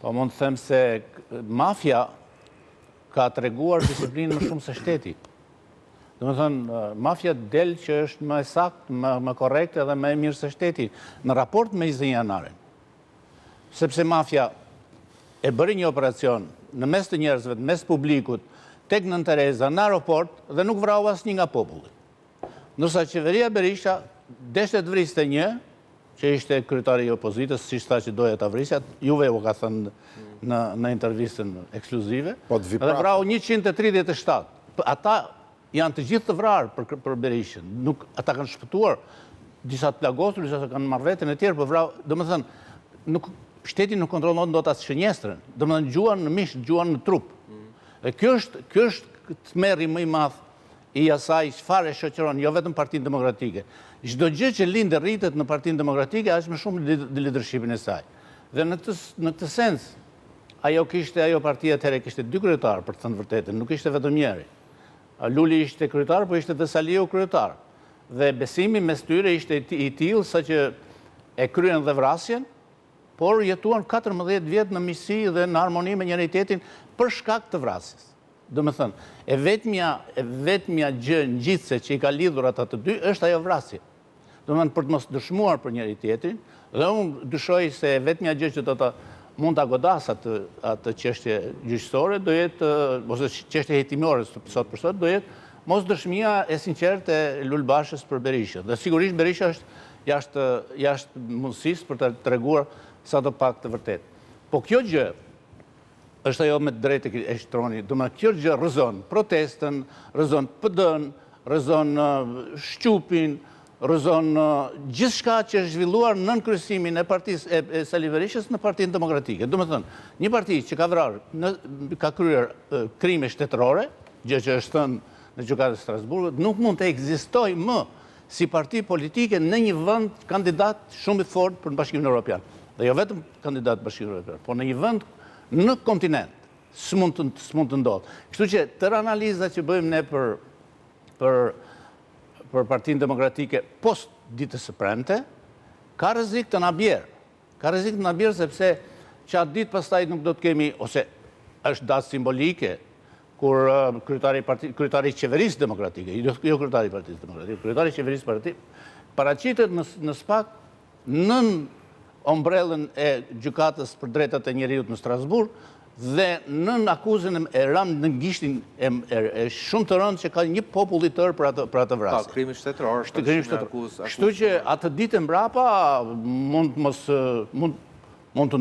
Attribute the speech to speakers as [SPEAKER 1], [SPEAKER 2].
[SPEAKER 1] Po mund të them se mafia ka treguar disiplinë më shumë se shteti. Do të thënë, mafia del që është më sakt, më korrekt edhe më e mirë se shteti në raport me 20 janarin. Sepse mafia e bëri një operacion në mes të njerëzve, në mes publikut, tek Nën Tereza, në aeroport dhe nuk vrau asnjë nga populli. Ndërsa qeveria Berisha deshte të vriste një, që ishte kryetari i opozitës, siç tha që doja ta vrisja, juve u ka thënë në intervistën ekskluzive, dhe vrau 137. Ata janë të gjithë të vrarë për Berishën. Ata kanë shpëtuar, disa të plagosur, disa kanë marrë veten e tjerë, por vrau, domethënë, shteti nuk kontrollon dot as shënjestrën, domethënë gjuan në mish, gjuan në trup. Dhe ky është tmerri më i madh i asaj çfarë shoqëron, jo vetëm Partinë Demokratike. Çdo gjë që lindë rritet në Partinë Demokratike është më shumë lidershipin e saj. Dhe në këtë sens, ajo partia atëherë kishte 2 kryetar, për të thënë vërtetën, nuk ishte vetëm njëri. Luli ishte kryetar, po ishte dhe Saliu kryetar. Dhe besimi mes tyre ishte i tillë saqë e kryen dhe vrasjen, por jetuan 14 vjet në miqësi dhe në harmoni me njëri tjetrin për shkak të vrasjes. Domethënë, e vetmja gjë ngjitse që i ka lidhur ata të dy është ajo vrasje. Domethënë, për të mos dëshmuar për njëri tjetrin, dhe unë dyshoj se vetmja gjë që do të mund ta godas atë çështje gjyqësore do jetë, ose çështje hetimore sot për sot, do jetë mos dëshmia e sinqertë e Lulbashës për Berishën. Dhe sigurisht Berisha është jashtë mundësisë për të treguar sa do pak të vërtet. Po kjo gjë është ajo me drejtë e shtroni. Domethënë, kjo gjë rrëzon protestën, rrëzon PD-n, rrëzon Shqupin, rrëzon gjithçka që është zhvilluar nën kryesimin e partisë e Sali Berishës në Partinë Demokratike. Domethënë, një parti që ka vrarë, ka kryer krime shtetërore, gjë që është thënë në gjykatën e Strasburgut, nuk mund të ekzistojë më si parti politike në një vend kandidat shumë i fortë për Bashkimin Evropian. Dhe jo vetëm kandidat Bashkimit Evropian, por në një vend në kontinent, s'mund të ndodhë. Kështu që tërë analizat që bëjmë ne për Partinë Demokratike post ditës së premte, ka rrezik të na bjerë. Ka rrezik të na bjerë sepse çat ditë pastaj nuk do të kemi, ose është datë simbolike, kur kryetari i qeverisë demokratike, jo kryetari i Partisë Demokratike, kryetari i qeverisë partike, paraqitet në SPAK nën ombrellën e gjykatës për drejtat e njeriut në Strasburg dhe nën akuzën e rënë në gishtin e shumë të rëndë që ka një popull i tërë për atë vrasje.
[SPEAKER 2] Pa, krimi shtetëror,
[SPEAKER 1] Kështu që atë ditë mbrapa mund të